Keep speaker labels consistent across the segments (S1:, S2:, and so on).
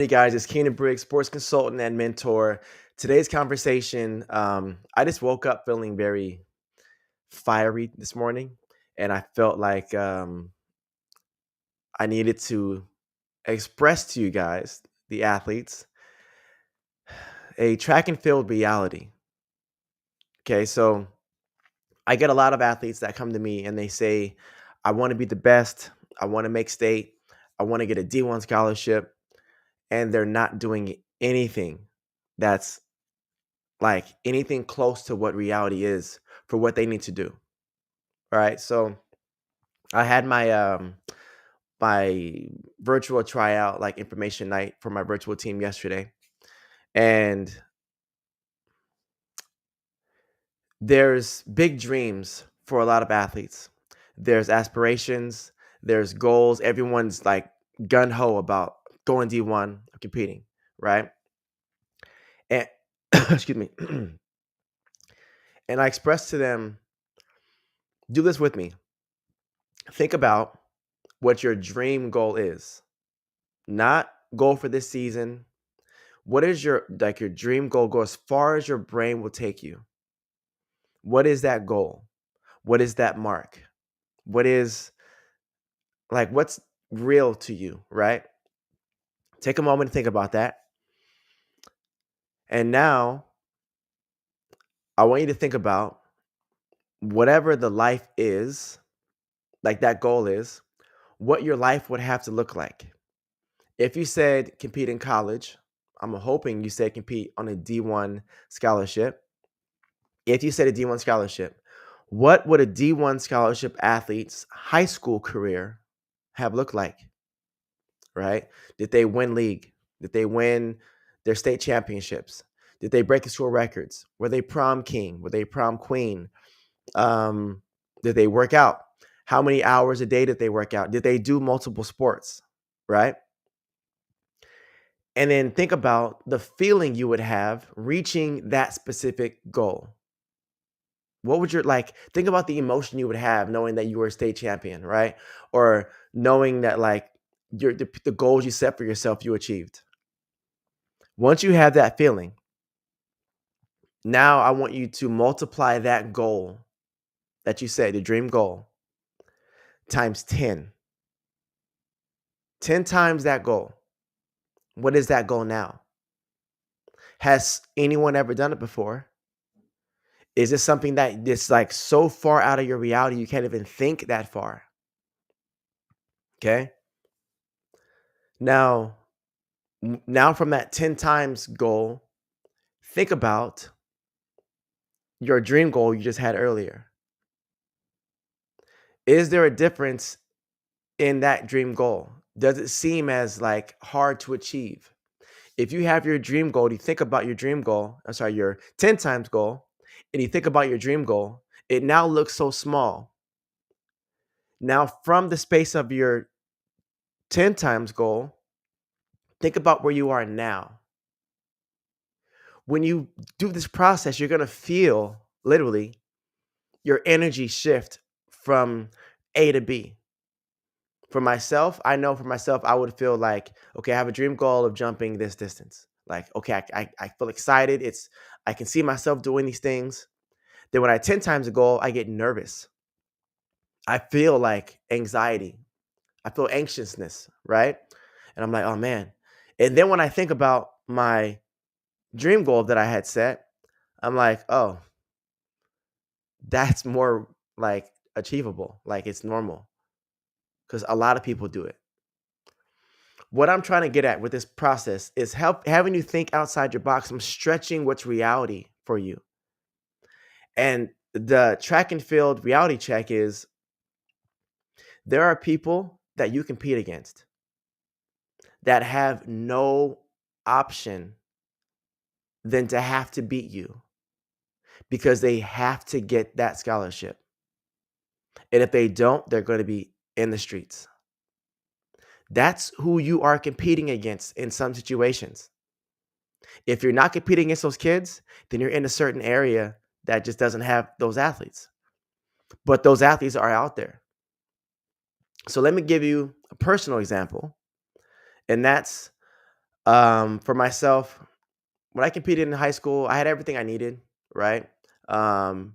S1: Hey guys, it's Keenan Briggs, sports consultant and mentor. Today's conversation, I just woke up feeling very fiery this morning, and I felt like I needed to express to you guys, the athletes, a track and field reality. Okay, so I get a lot of athletes that come to me and they say, I want to be the best, I want to make state, I want to get a D1 scholarship, and they're not doing anything that's like anything close to what reality is for what they need to do. All right. So I had my virtual tryout like information night for my virtual team yesterday. And there's big dreams for a lot of athletes. There's aspirations, there's goals. Everyone's like gun ho about going D1 or competing, right? And excuse me. And I expressed to them, do this with me. Think about what your dream goal is. Not goal for this season. What is your dream goal? Go as far as your brain will take you. What is that goal? What is that mark? What is what's real to you, right? Take a moment to think about that. And now I want you to think about whatever the life is, like that goal is, what your life would have to look like. If you said compete in college, I'm hoping you said compete on a D1 scholarship. If you said a D1 scholarship, what would a D1 scholarship athlete's high school career have looked like, right? Did they win league? Did they win their state championships? Did they break the school records? Were they prom king? Were they prom queen? Um, did they work out? How many hours a day did they work out? Did they do multiple sports, right? And then think about the feeling you would have reaching that specific goal. What would your think about the emotion you would have knowing that you were a state champion, right? Or knowing that the goals you set for yourself you achieved. Once you have that feeling, now I want you to multiply that goal that you say, the dream goal, times 10. 10 times that goal. What is that goal now? Has anyone ever done it before? Is this something that is like so far out of your reality you can't even think that far? Okay. Now, now from that 10 times goal, think about your dream goal you just had earlier. Is there a difference in that dream goal? Does it seem as like hard to achieve? If you have your dream goal, you think about your dream goal, I'm sorry, your 10 times goal, and you think about your dream goal, it now looks so small. Now, from the space of your 10 times goal, think about where you are now. When you do this process, you're going to feel literally your energy shift from A to B. For myself, I know for myself, I would feel like, okay, I have a dream goal of jumping this distance. Like, okay, I feel excited. I can see myself doing these things. Then when I 10 times a goal, I get nervous. I feel like anxiety. I feel anxiousness, right? And I'm like, oh man. And then when I think about my dream goal that I had set, I'm like, oh, that's more like achievable. Like it's normal because a lot of people do it. What I'm trying to get at with this process is having you think outside your box. I'm stretching what's reality for you. And the track and field reality check is there are people that you compete against that have no option than to have to beat you because they have to get that scholarship. And if they don't, they're going to be in the streets. That's who you are competing against in some situations. If you're not competing against those kids, then you're in a certain area that just doesn't have those athletes. But those athletes are out there. So let me give you a personal example. And that's For myself, when I competed in high school, I had everything I needed, right? Not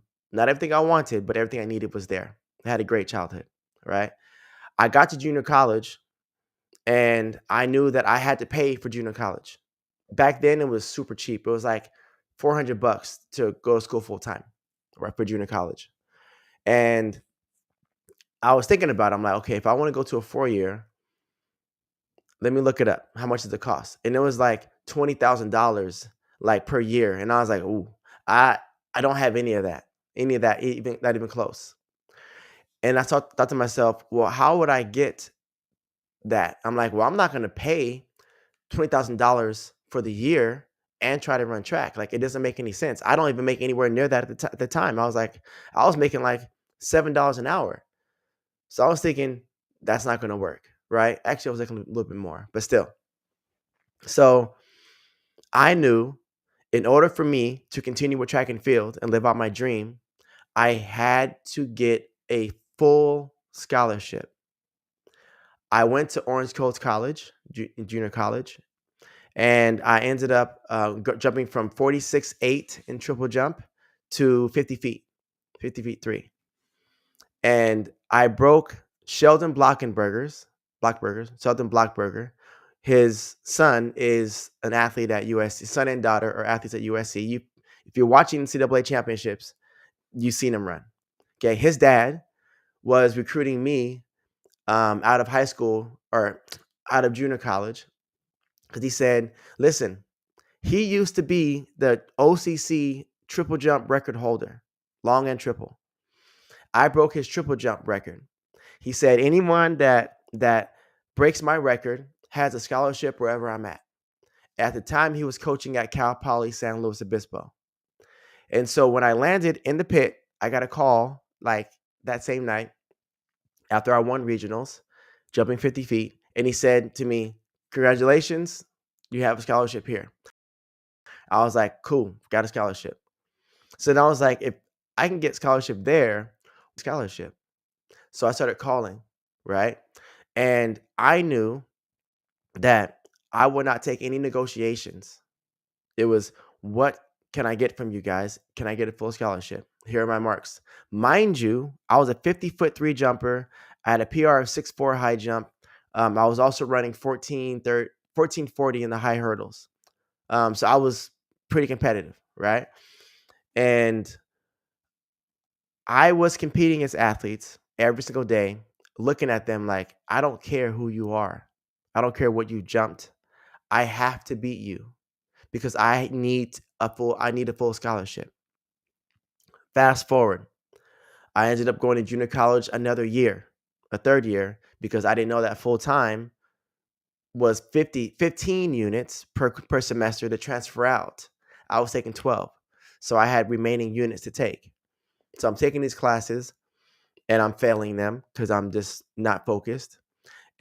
S1: everything I wanted, but everything I needed was there. I had a great childhood, right? I got to junior college and I knew that I had to pay for junior college. Back then it was super cheap. It was like $400 to go to school full time, right, for junior college. And I was thinking about it. I'm like, okay, if I want to go to a 4 year, let me look it up. How much does it cost? And it was like $20,000 like per year. And I was like, ooh, I I don't have any of that, even not even close. And I thought to myself, well, how would I get that? I'm like, well, I'm not gonna pay $20,000 for the year and try to run track. Like it doesn't make any sense. I don't even make anywhere near that at the time. I was like, I was making like $7 an hour. So I was thinking that's not gonna work, right? Actually, I was making a little bit more, but still. So I knew in order for me to continue with track and field and live out my dream, I had to get a full scholarship. I went to Orange Coast College, junior college, and I ended up jumping from 46.8 in triple jump to 50 feet, 50 feet three. And I broke Sheldon Blockberger. His son is an athlete at USC. Son and daughter are athletes at USC. If you're watching NCAA championships, you've seen him run. Okay, his dad was recruiting me out of high school or out of junior college because he said, "Listen, he used to be the OCC triple jump record holder, long and triple. I broke his triple jump record. He said anyone that breaks my record has a scholarship wherever I'm at." At the time, he was coaching at Cal Poly San Luis Obispo. And so when I landed in the pit, I got a call like that same night after I won regionals, jumping 50 feet. And he said to me, "Congratulations, you have a scholarship here." I was like, "Cool, got a scholarship." So then I was like, if I can get scholarship there, scholarship. So I started calling, right? And I knew that I would not take any negotiations. It was, what can I get from you guys? Can I get a full scholarship? Here are my marks. Mind you, I was a 50-foot three jumper. I had a PR of 6'4" high jump. I was also running 1440 in the high hurdles. So I was pretty competitive, right? And I was competing as athletes every single day, looking at them like, I don't care who you are. I don't care what you jumped. I have to beat you because I need a full scholarship. Fast forward, I ended up going to junior college another year, a third year, because I didn't know that full time was 15 units per semester to transfer out. I was taking 12. So I had remaining units to take. So I'm taking these classes and I'm failing them because I'm just not focused.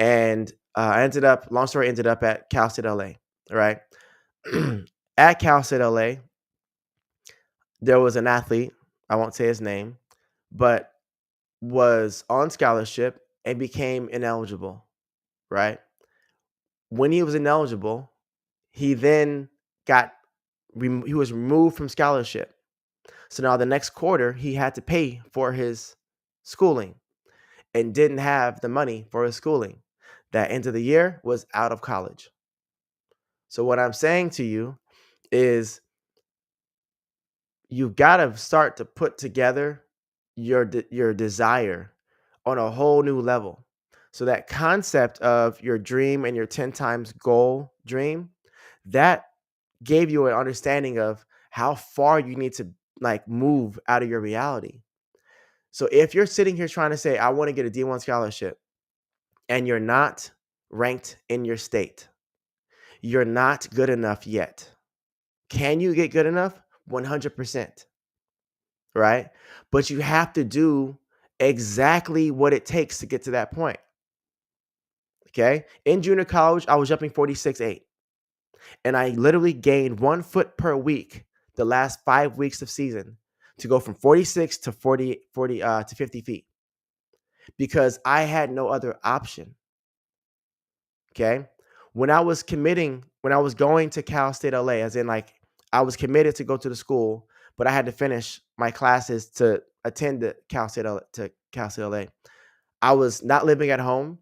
S1: And long story, ended up at Cal State LA. Right. At Cal State LA, there was an athlete, I won't say his name, but was on scholarship and became ineligible, right? When he was ineligible, he then he was removed from scholarship. So now the next quarter, he had to pay for his schooling and didn't have the money for his schooling. That end of the year was out of college. So what I'm saying to you is you've got to start to put together your desire on a whole new level. So that concept of your dream and your 10 times goal dream, that gave you an understanding of how far you need to like move out of your reality. So if you're sitting here trying to say, I want to get a D1 scholarship, and you're not ranked in your state, you're not good enough yet. Can you get good enough? 100%, right? But you have to do exactly what it takes to get to that point. Okay. In junior college, I was jumping 46.8, and I literally gained 1 foot per week the last 5 weeks of season to go from 46 to 40 to 50 feet because I had no other option. Okay. When I was committing when I was going to Cal State LA, as in like I was committed to go to the school, but I had to finish my classes to attend the Cal State LA. I was not living at home.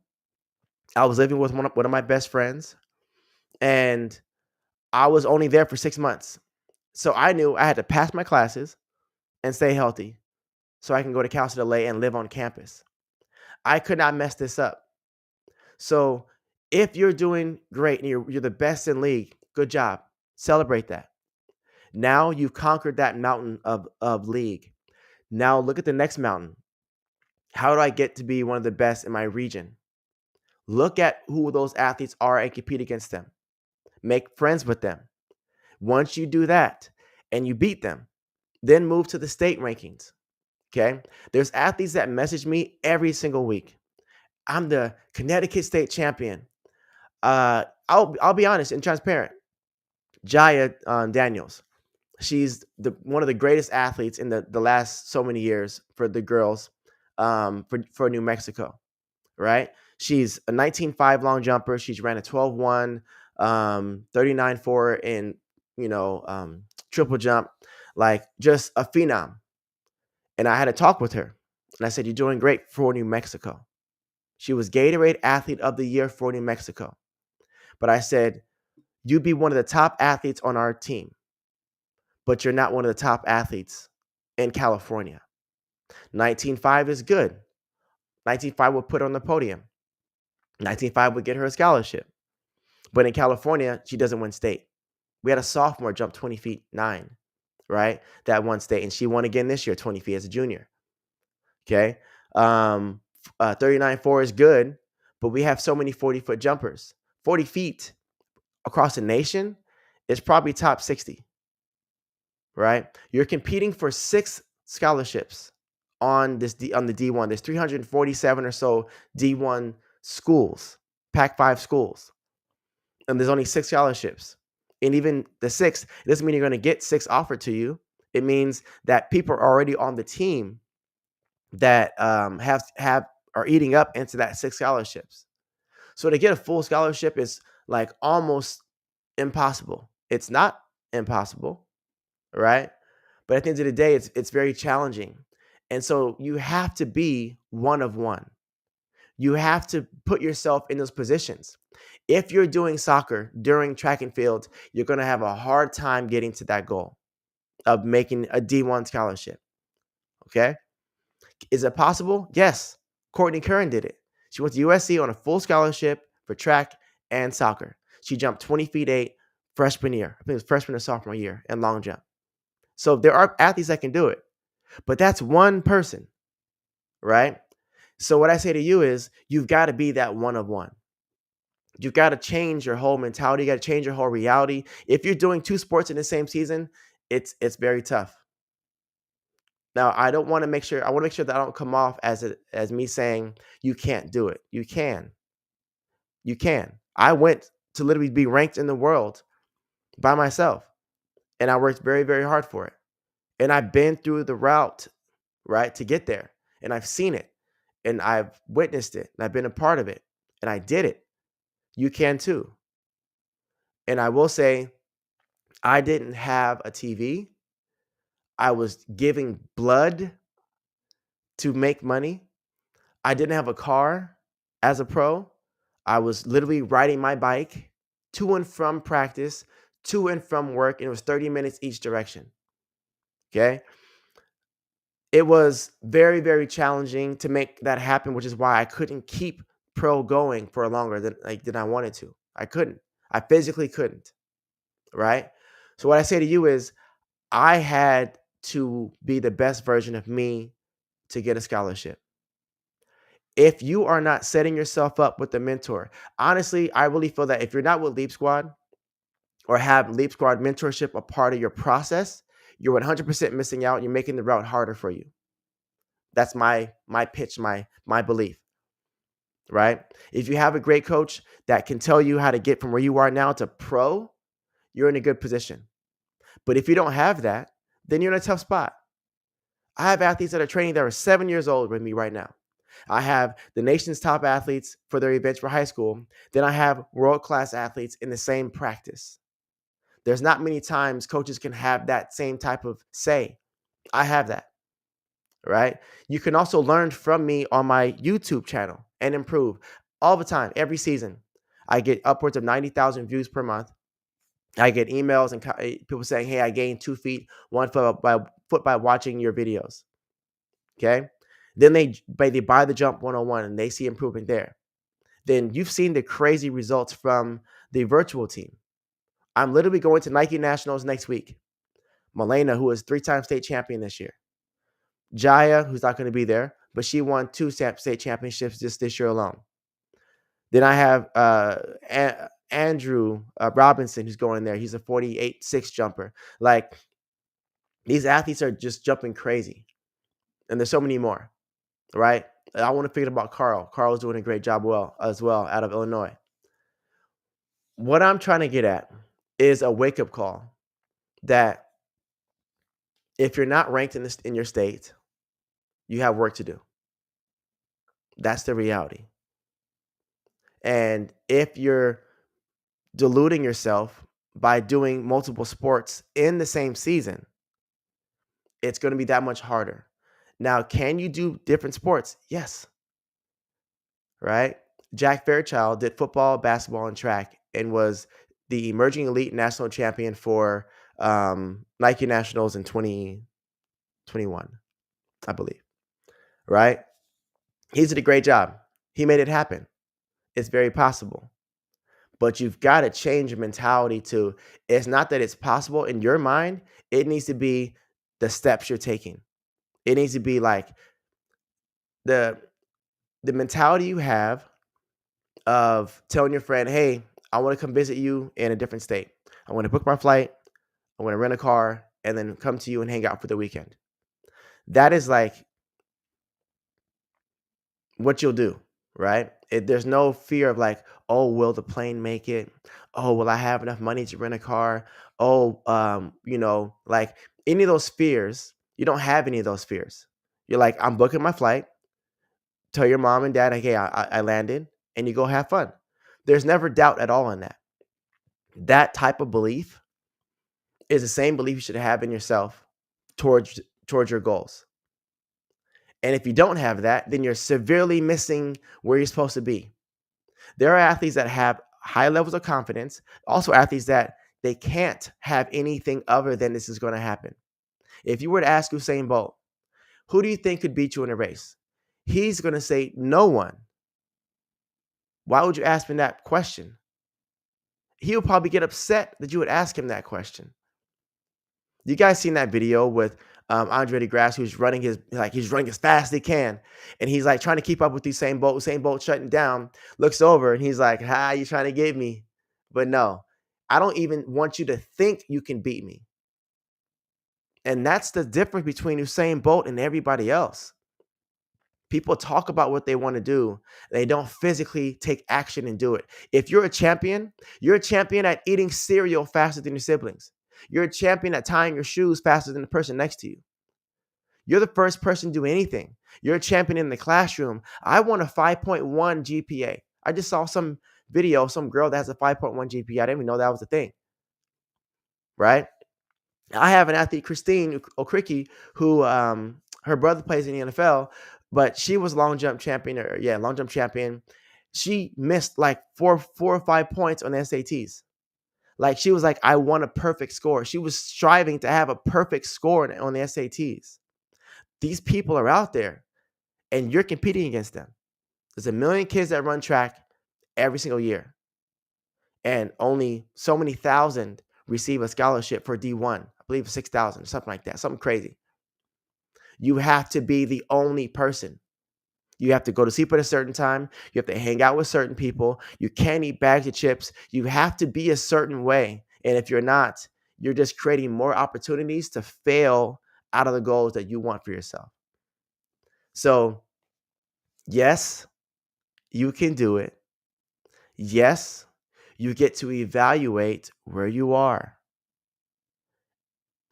S1: I was living with one of my best friends, and I was only there for 6 months. So I knew I had to pass my classes and stay healthy so I can go to Cal State LA and live on campus. I could not mess this up. So if you're doing great and you're the best in league, good job. Celebrate that. Now you've conquered that mountain of league. Now look at the next mountain. How do I get to be one of the best in my region? Look at who those athletes are and compete against them. Make friends with them. Once you do that and you beat them, then move to the state rankings. Okay. There's athletes that message me every single week. I'm the Connecticut state champion. I'll be honest and transparent. Jaya Daniels, she's one of the greatest athletes in the last so many years for the girls, for New Mexico, right? She's a 19.5 long jumper. She's ran a 12.1, 39.4 in triple jump, like just a phenom. And I had a talk with her, and I said, "You're doing great for New Mexico." She was Gatorade Athlete of the Year for New Mexico. But I said, "You'd be one of the top athletes on our team, but you're not one of the top athletes in California. 19.5 is good. 19.5 would put her on the podium. 19.5 would get her a scholarship. But in California, she doesn't win state. We had a sophomore jump 20 feet 9, right? That won state. And she won again this year, 20 feet as a junior. Okay. 39.4 is good, but we have so many 40-foot jumpers. 40 feet across the nation is probably top 60, right? You're competing for 6 scholarships on the D1. There's 347 or so D1 schools, Pac-5 schools, and there's only 6 scholarships. And even the 6, it doesn't mean you're going to get 6 offered to you. It means that people are already on the team that are eating up into that 6 scholarships. So to get a full scholarship is like almost impossible. It's not impossible, right? But at the end of the day, it's very challenging. And so you have to be one of one. You have to put yourself in those positions. If you're doing soccer during track and field, you're going to have a hard time getting to that goal of making a D1 scholarship. Okay? Is it possible? Yes. Courtney Curran did it. She went to USC on a full scholarship for track and soccer. She jumped 20 feet 8 freshman year. I think it was freshman or sophomore year in long jump. So there are athletes that can do it, but that's one person, right? So what I say to you is you've got to be that one of one. You've got to change your whole mentality. You got to change your whole reality. If you're doing 2 sports in the same season, it's very tough. Now, I want to make sure that I don't come off as me saying you can't do it. You can. You can. I went to literally be ranked in the world by myself, and I worked very, very hard for it. And I've been through the route, right, to get there. And I've seen it, and I've witnessed it, and I've been a part of it, and I did it. You can too. And I will say, I didn't have a TV. I was giving blood to make money. I didn't have a car as a pro. I was literally riding my bike to and from practice, to and from work, and it was 30 minutes each direction. Okay. It was very, very challenging to make that happen, which is why I couldn't keep pro going for longer than I wanted to. I couldn't. I physically couldn't. Right. So what I say to you is I had to be the best version of me to get a scholarship. If you are not setting yourself up with a mentor, honestly, I really feel that if you're not with Leap Squad or have Leap Squad mentorship a part of your process, you're 100% missing out. You're making the route harder for you. That's my pitch, my belief, right? If you have a great coach that can tell you how to get from where you are now to pro, you're in a good position. But if you don't have that, then you're in a tough spot. I have athletes that are training that are 7 years old with me right now. I have the nation's top athletes for their events for high school. Then I have world-class athletes in the same practice. There's not many times coaches can have that same type of say. I have that, right? You can also learn from me on my YouTube channel and improve all the time, every season. I get upwards of 90,000 views per month. I get emails and people saying, "Hey, I gained 2 feet, 1 foot by watching your videos." Okay. Then they buy the Jump 101 and they see improvement there. Then you've seen the crazy results from the virtual team. I'm literally going to Nike Nationals next week. Milena, who is 3-time state champion this year. Jaya, who's not going to be there, but she won 2 state championships just this year alone. Then I have Andrew Robinson, who's going there. He's a 48.6 jumper. Like, these athletes are just jumping crazy. And there's so many more, right? I want to forget about Carl. Carl's doing a great job as well out of Illinois. What I'm trying to get at is a wake-up call that if you're not ranked in your state, you have work to do. That's the reality. And if you're deluding yourself by doing multiple sports in the same season, it's going to be that much harder. Now, can you do different sports? Yes. Right? Jack Fairchild did football, basketball, and track and was the emerging elite national champion for Nike Nationals in 2021, I believe. Right? He did a great job. He made it happen. It's very possible. But you've got to change your mentality to it's not that it's possible in your mind. It needs to be the steps you're taking. It needs to be like the mentality you have of telling your friend, hey, I want to come visit you in a different state. I want to book my flight. I want to rent a car and then come to you and hang out for the weekend. That is like what you'll do, right? There's no fear of like, oh, will the plane make it? Oh, will I have enough money to rent a car? Oh, like any of those fears, you don't have any of those fears. You're like, I'm booking my flight. Tell your mom and dad, like, hey, I landed, and you go have fun. There's never doubt at all in that. That type of belief is the same belief you should have in yourself towards your goals. And if you don't have that, then you're severely missing where you're supposed to be. There are athletes that have high levels of confidence, also athletes that they can't have anything other than this is going to happen. If you were to ask Usain Bolt, who do you think could beat you in a race? He's going to say no one. Why would you ask him that question? He would probably get upset that you would ask him that question. You guys seen that video with Andre DeGrasse, who's running he's running as fast as he can, and he's like trying to keep up with Usain Bolt. Usain Bolt shutting down, looks over, and he's like, "Ha, you trying to get me?" But no, I don't even want you to think you can beat me. And that's the difference between Usain Bolt and everybody else. People talk about what they want to do. They don't physically take action and do it. If you're a champion at eating cereal faster than your siblings. You're a champion at tying your shoes faster than the person next to you. You're the first person to do anything. You're a champion in the classroom. I want a 5.1 GPA. I just saw some video of some girl that has a 5.1 GPA. I didn't even know that was a thing. Right? I have an athlete, Christine Okriki, who her brother plays in the NFL, but she was long jump champion. She missed like four or 5 points on the SATs. Like she was like, I want a perfect score. She was striving to have a perfect score on the SATs. These people are out there and you're competing against them. There's a million kids that run track every single year. And only so many thousand receive a scholarship for D1. I believe 6,000, something like that, something crazy. You have to be the only person. You have to go to sleep at a certain time. You have to hang out with certain people. You can't eat bags of chips. You have to be a certain way. And if you're not, you're just creating more opportunities to fail out of the goals that you want for yourself. So, yes, you can do it. Yes, you get to evaluate where you are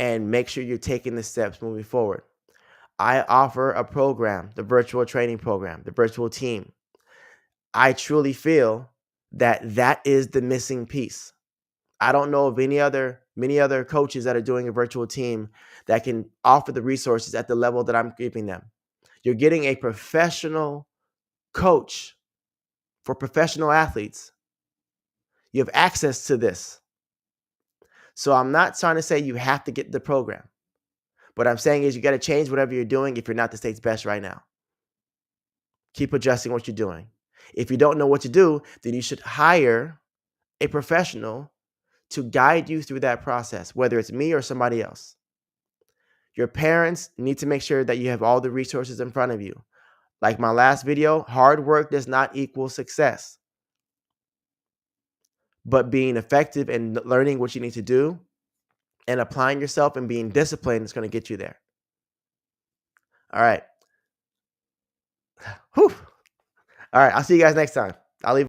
S1: and make sure you're taking the steps moving forward. I offer a program, the virtual training program, the virtual team. I truly feel that that is the missing piece. I don't know of many other coaches that are doing a virtual team that can offer the resources at the level that I'm giving them. You're getting a professional coach for professional athletes. You have access to this. So I'm not trying to say you have to get the program. What I'm saying is you got to change whatever you're doing if you're not the state's best right now. Keep adjusting what you're doing. If you don't know what to do, then you should hire a professional to guide you through that process, whether it's me or somebody else. Your parents need to make sure that you have all the resources in front of you. Like my last video, hard work does not equal success. But being effective and learning what you need to do and applying yourself and being disciplined is going to get you there. All right. Whew. All right. I'll see you guys next time. I'll leave.